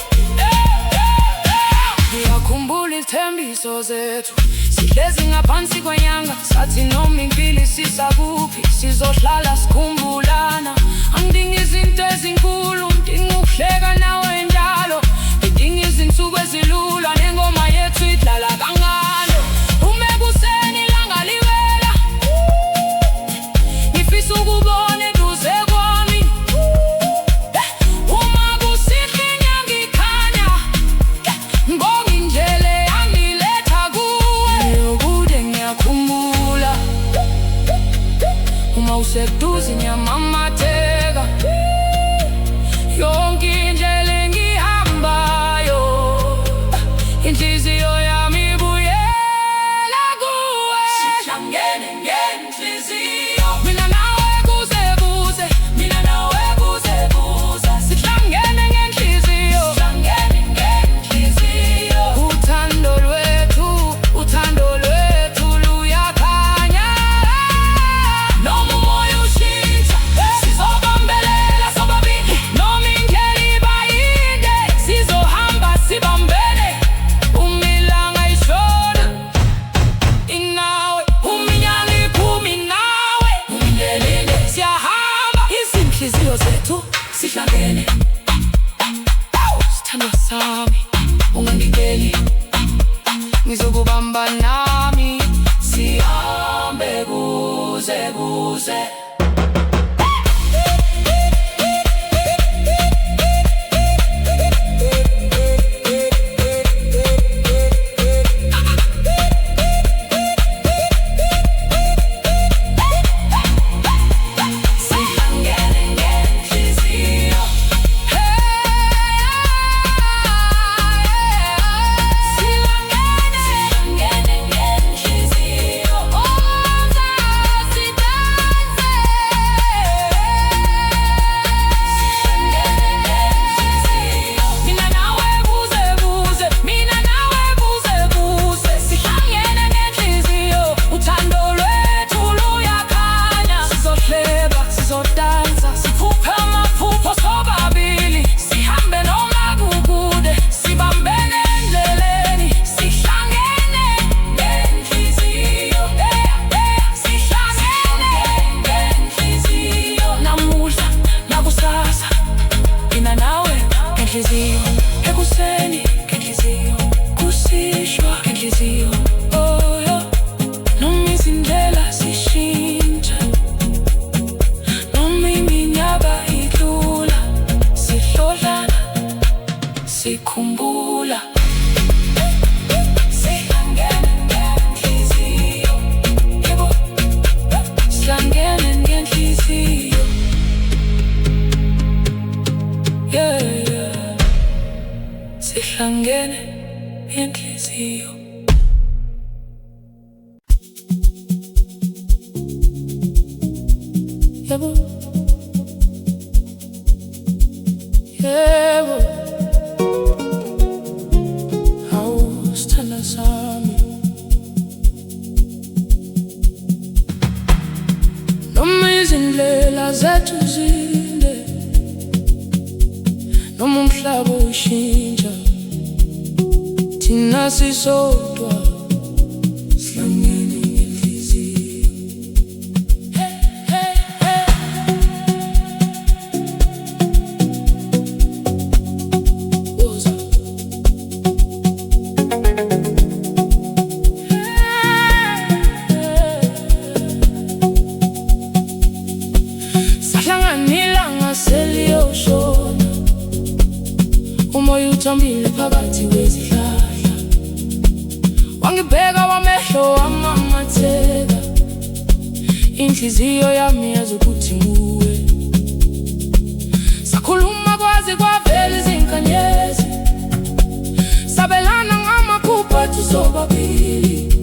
Ngiyakhumbula izithembiso zethu, sihlezi ngaphansi kwenyanga, sathi noma impilo sisakuphi, sizohlala sikhumbulana. Angidingi izinto ezinkulu, ngidinga ukuhleka nawe njalo. Ngidinga izinsuku ezilula, nengoma yethu idlala kangalo. Uma ekuseni ilanga liwela, ngifisa ukubona eduze kwami. Uma kusihlwa inyanga ikhanya, ngibonga indlela yangiletha kuwe. Ukude ngiyakhumbula, uma useduze ngiyamamatheka. Yonke indlela engihambayo, inhliziyo yami ibuyela kuwe. Sihlangene ngenhliziyo, mina nawe kuze kuze, mina nawe kuze kuze. Sihlangene ngenhliziyo, sihlangene ngenhliziyo, uthando lwethu luyakhanya. Noma umoya ushintsha, sizobambelela sobabili. Noma indlela iba yinde, sizohamba sibambene. Uma ilanga lishona, inawe, uma inyanga iphuma inawe. Umndelele siyahamba, izinhliziyo zethu sihlangene. Sithandwa sami, ungangikeli, ngizokubamba nami, sihambe kuze kuze. Sihlangene ngenhliziyo, sihlangene ngenhliziyo, sidanse. Sihlangene ngenhliziyo, mina nawe kuze kuze, mina nawe kuze kuze. Sihlangene ngenhliziyo, uthando lwethu luyakhanya. Sizohleka, sizodansa, siphuphe amaphupho sobabili. Sihambe noma kukude, sibambene endleleni. Sihlangene ngenhliziyo, sihlangene ngenhliziyo, namuhla nakusasa, mina nawe ngenhliziyo. Ekuseni ngenhliziyo, kusihlwa ngenhliziyo, oh yo. Noma izindlela zishintsha, noma iminyaka idlula, sihlodlana sikhumbula. Sihlangene ngenhliziyo, yebo, sihlangene ngenhliziyo, yeah, yeah. Sihlangene ngenhliziyo. Yebo, yebo, hawu sithandwa sami. Noma izindlela zethu zinde, noma umhlaba ushintsha, thina sisodwa sihlangene ngenhliziyo. Hey, hey, hey. Woza. Sahlanganila ngaselioshona, umoya uthambile phakathi kwezihlahla, wangibheka wamehlo wamamatheka, inhliziyo yami yazi ukuthi nguwe. Sakhuluma kwaze kwavela izinkanyezi, sabelana ngamaphupho ethu sobabili,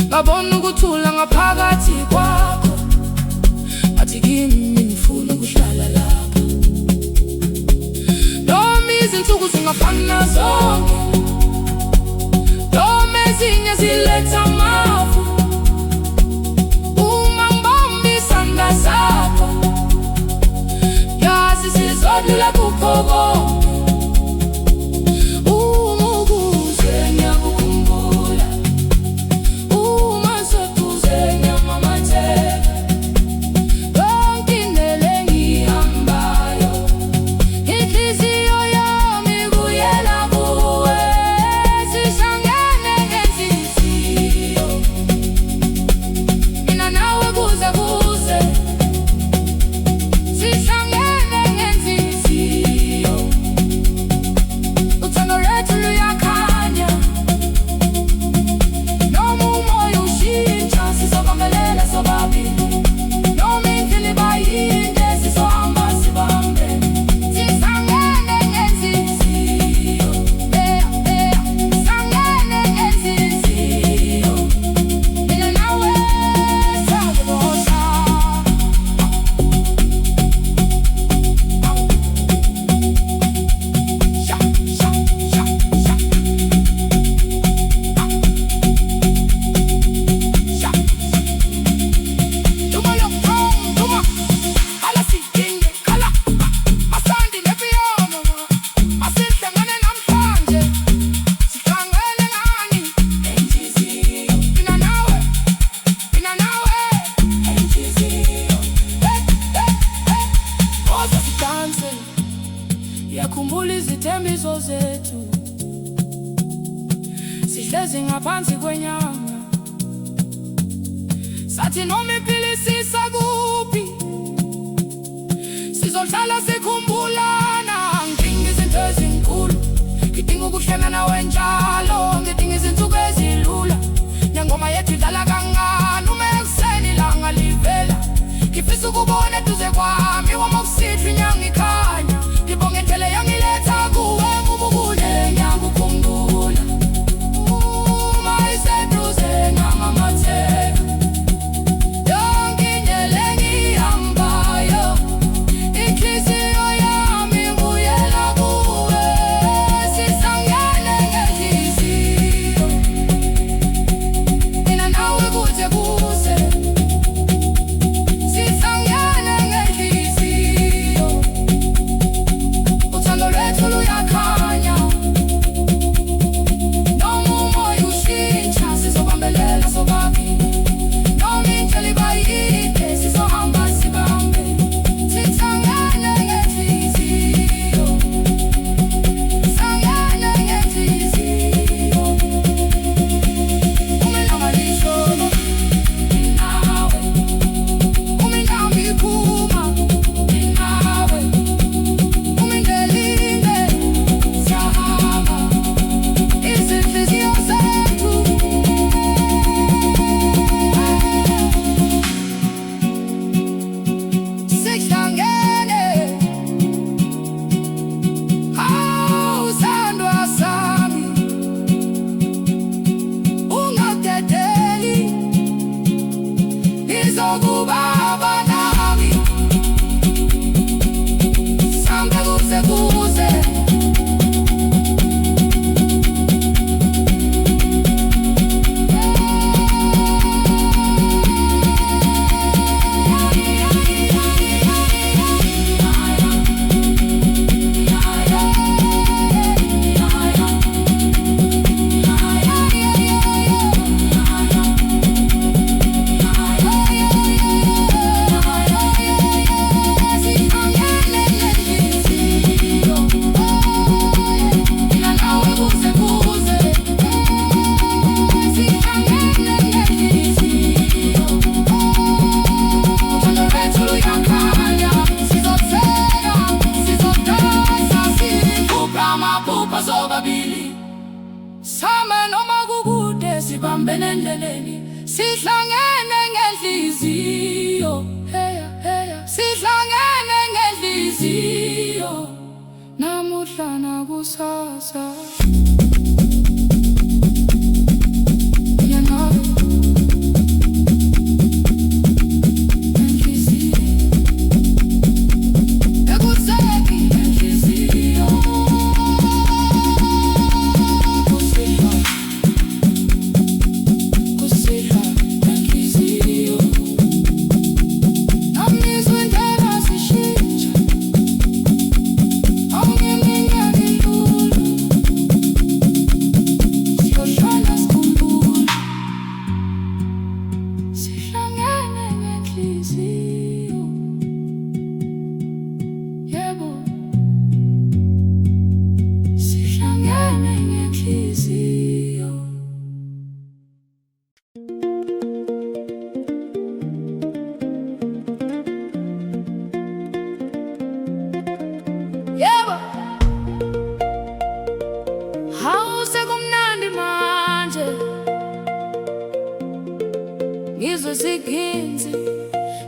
ngabona ukuthula ngaphakathi kwakho, athi kimi ngifuna ukuhlala lapha. Noma izinsuku zingafana zonke, noma ezinye ziletha amafu, uma ngibamba isandla sakho, yazi sizodlula kukho konke. Uma ukuze ngiyakukhumbula, uma seduze ngiyamamatheka, yonke indlela engiyihambayo, inhliziyo yami ibuyela kuwe. Sihlangene ngenhliziyo, mina nawe kuze kuze. Sihlangene ngenhliziyo, uthando lwethu luyakhanya, noma umoya ushintsha sizobambelela sobabili, noma indlela iba yinde sizohamba sibambene. Sihlangene ngenhliziyo, sihlangene ngenhliziyo, mina nawe sazoza. Sha, sha, sha, sha. Sha. Tuma yo from, tuma. Hala sidinge, khala. Masandi nepiano, masihlangane namhlanje. Sihlangene ngani? Enhliziyo. Mina nawe, mina nawe. Enhliziyo. Hey, hey, hey. Woza sidanse, yakhumbula izithembiso zethu, sihlezi ngaphansi kwenyanga, sathi noma iphilisisa kuphi, sizohlala sikhumbulana. Ngidinga izinto ezinkulu, ngidinga ukuhlala nawe njalo, ngidinga izinsuku ezilula, nengoma yethu idlala kangani uma ekuseni ilanga livela. Ngifisa ukubona eduze kwami, uma kusihlwa inyanga ikhanya, ngibonge indlela yangiletha kuwe. Ngubukule ngiyakukhumbula, uma iseduze ngiyamamatheka, yonke indlela engiyihambayo, inhliziyo yami sihambene endleleni, sihlangene ngenhliziyo, heya heya, sihlangene ngenhliziyo, namuhla nakusasa. Ngizwe siginci,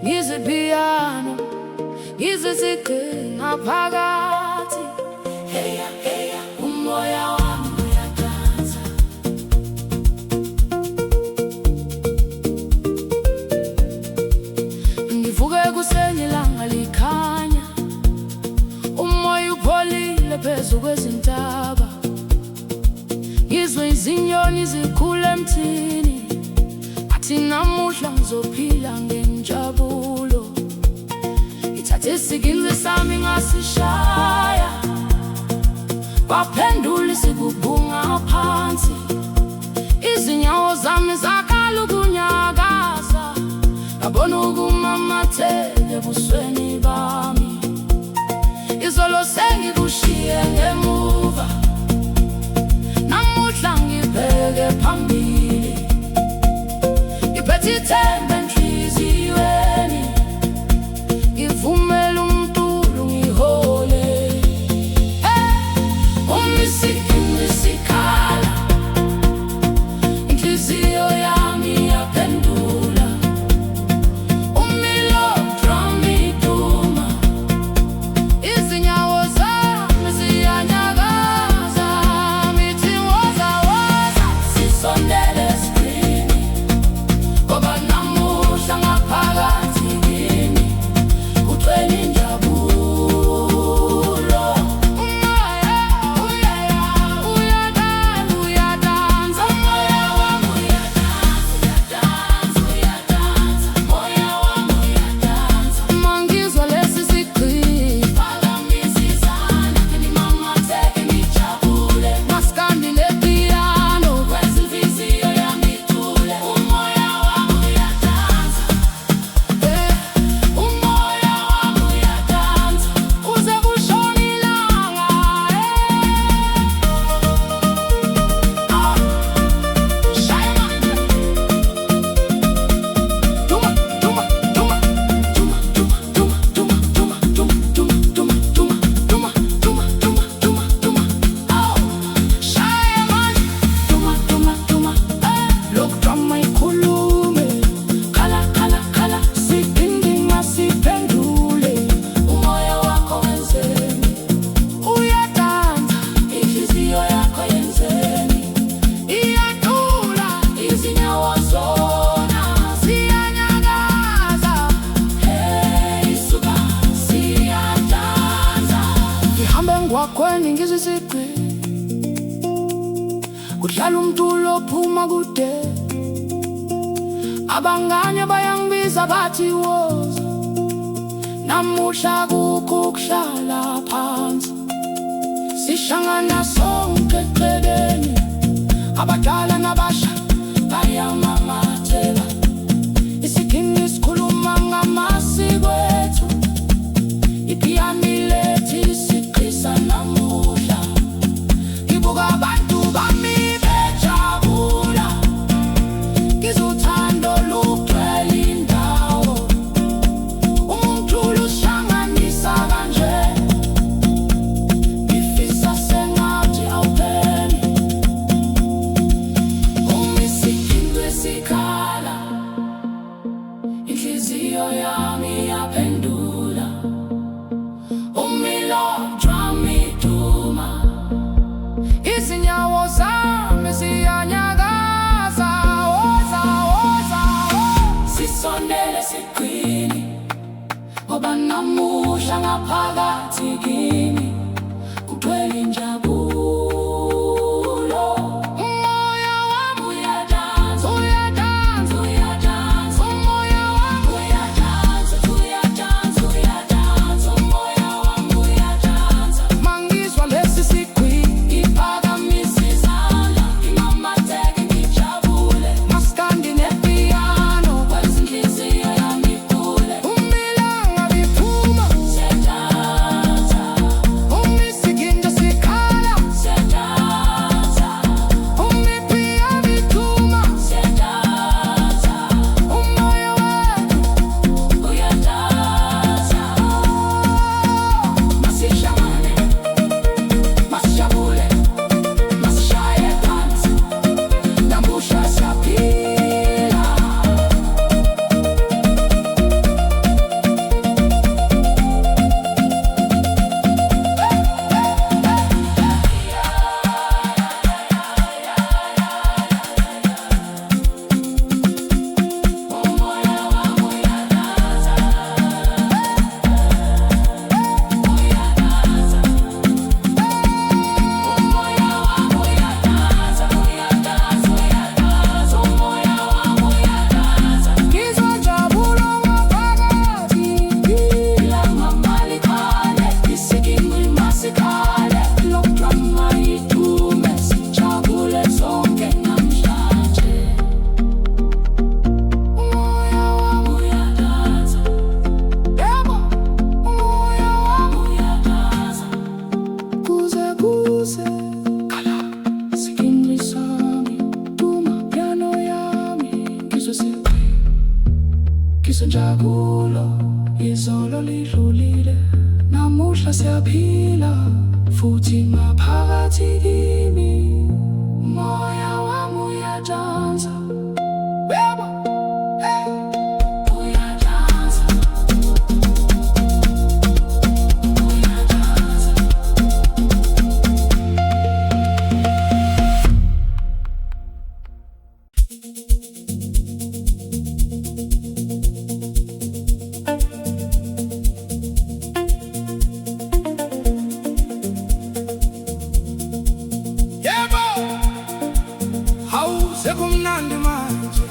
ngizwe piano, ngizwe sigcina phakathi. Heya heya, umoya wami uyadansa. Ngivuke ekuseni ilanga likhanya, umoya upholile phezu kwezintaba. Ngizwe izinyoni zikhula emthini, namuhla ngizophila ngenjabulo. Ngithathe isiginci sami ngasishaya, kwaphendula isigubhunga phansi. Izinyawo zami zakhala ukunyakaza, ngabona ukumamatheka ebusweni bami. Izolo sengikushiye ngemuva, namuhla ngibheke phambili. Ithemba enhliziyweni, ngivumela umculo ngihole. Umisiginci sikhala, inhliziyo yami iyaphendula. Umilo drum iduma, izinyawo zami ziyanyakaza. Mithi woza woza, sisondele screen, ngoba namuhla ngaphakathi kimi kugcwele injabulo. Umoya uyadansa, umoya wami uyadansa, uyadansa, umoya wami uyadansa. Mangizwa lesi sigqi, phakamisa izandla, ngimamatheke ngijabule. Maskandi le-piano, kwenza inhliziyo yami ithule. Umoya wami uyadansa, umoya wami uyadansa, kuze kushone ilanga. Shaya manje, duma duma duma duma duma duma duma duma duma duma duma duma duma duma duma duma. Shaya manje, duma duma duma. Lokhu drama ikhulume, khala khala khala, siphinde masiphendule. Umoya wakho wenzeni, uyadansa, inhliziyo yakho yenzeni. Iyacula, izinyawo zona ziyanyakaza. Hey suka, siyadansa. Ngihambe ngwakweni ngizwe isigqi, kudlala umculo ophuma kude. Abangane bayangibiza bathi woza, namuhla kukho ukuhlala phansi. Sihlangana sonke eceleni, abadala nabasha bayamamatheka. Isiginci sikhuluma ngamasiko ethu, ipiano iletha isigqi namuhla. Ngibuka abantu bami bejabula, ngizwe uthando lugcwele indawo. Umculo uhlanganisa kanje, ngifisa sengathi awupheli. Umisiginci ngaphakathi kimi kugcwele injabulo. Umoya wami uyadansa, uyadansa, uyadansa. Umoya wami uyadansa, uyadansa, uyadansa. Umoya wami uyadansa. Mangizwa lesi sigqi ngiphakamisa izandla, ngimamatheke ngijabule. Maskandi nepiano kwenza inhliziyo yami igule. Umilanga liphuma siyadansa, umisiginda sikhala siyadansa, umipiya bithuma siyadansa. Umoya wethu uyadansa. Masishamane, masijabule, masishaye phansi, namusha siyaphila. Umoya wami uyadansa, uyadansa. Umoya wami uyadansa, uyadansa, uyadansa. Umoya wami uyadansa. Ngizwa injabulo ngaphakathi, ilanga malikhale, isigingqi masikhale, lokudrama idume, sijabule sonke namhlanje. Umoya wami uyadansa, yebo, umoya wami uyadansa. Kuze kuze khala sigingqi sami, duma piano yami, ngizwe sigqi, ngizwe injabulo. Izolo lidlulile, namuhla siyaphila, futhi ngaphakathi kimi umoya wami uyadansa, yebo, hey, uyadansa, uyadansa. Yebo, hawu sekumnandi manje,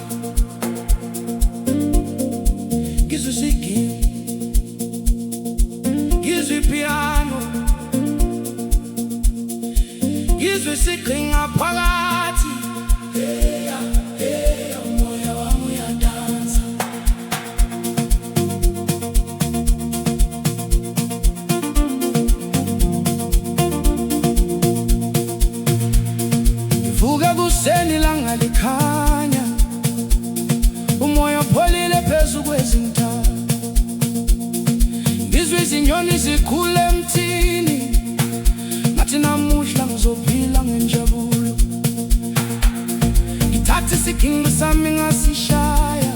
ngizwe isigingqi, ngizwe ipiano, ngizwe isigqi ngaphakathi. Heya, heya, umoya wami uyadansa. Ngivuka kuseni ilanga likhanya, umoya upholile phezu kwezintaba. Ngizwe izinyoni zikhula emthini, ngathi namuhla ngizophila ngenjabulo. Ngithatha isigingqi sami ngasishaya,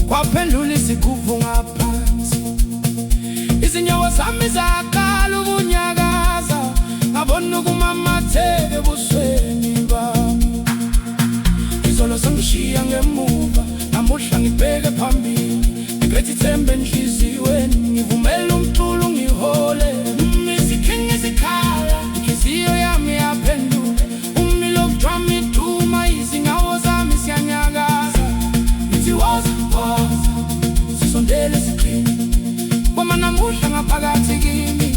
kwaphendula izigubhu ngaphansi. Izinyawo zami zaqala ukunyakaza, ngabona ukumamatheka ebusweni bami. Izolo sangishiya ngemuva, namuhla ngibheke phambili, ngiphethe ithemba enhliziyweni, ngivumela umculo ngihole. Isigingqi sikhala, inhliziyo yami yaphenduka, umlilo wokudrama iduma, izinyawo zami ziyanyakaza. Ngithi woza, woza, sisondele sigqini, kwama namuhla ngaphakathi kimi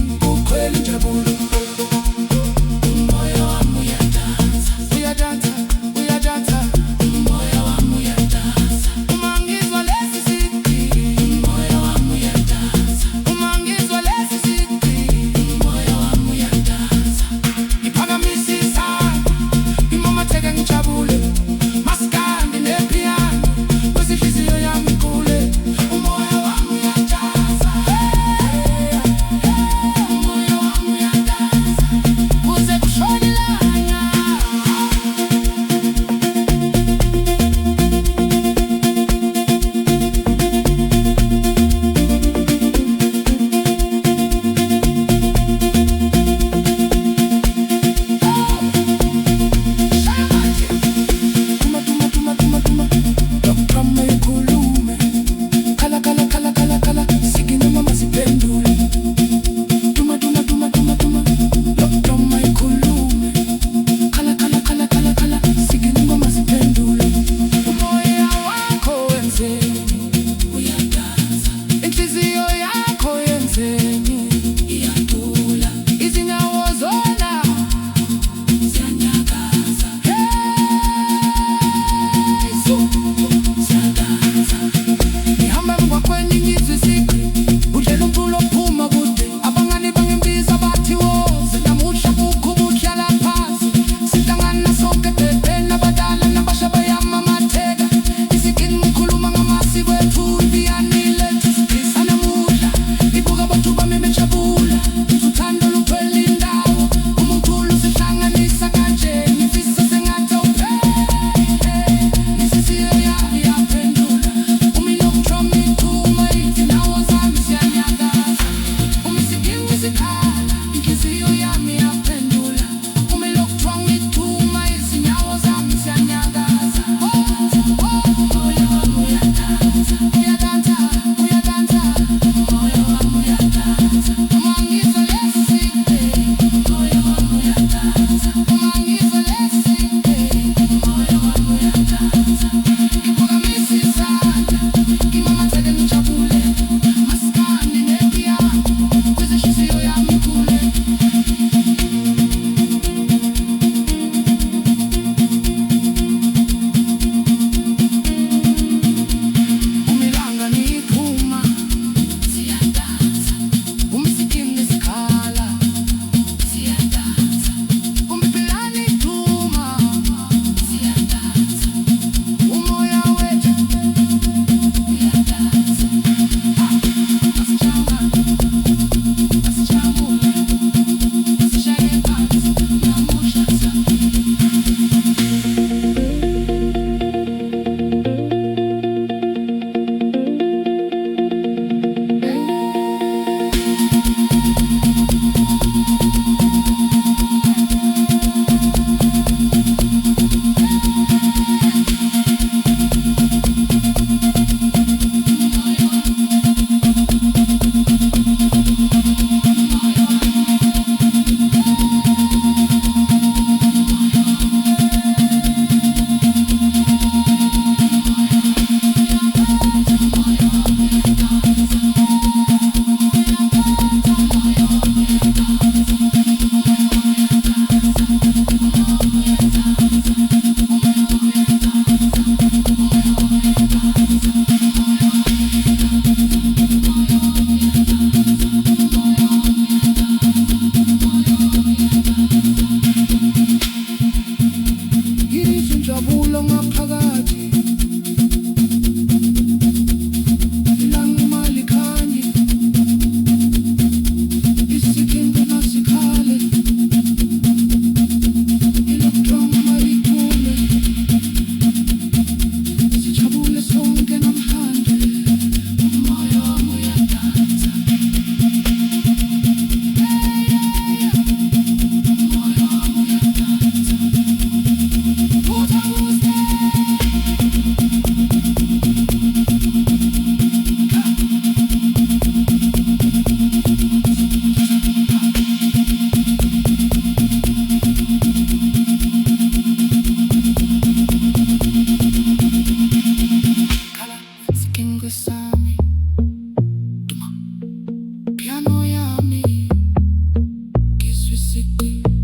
music.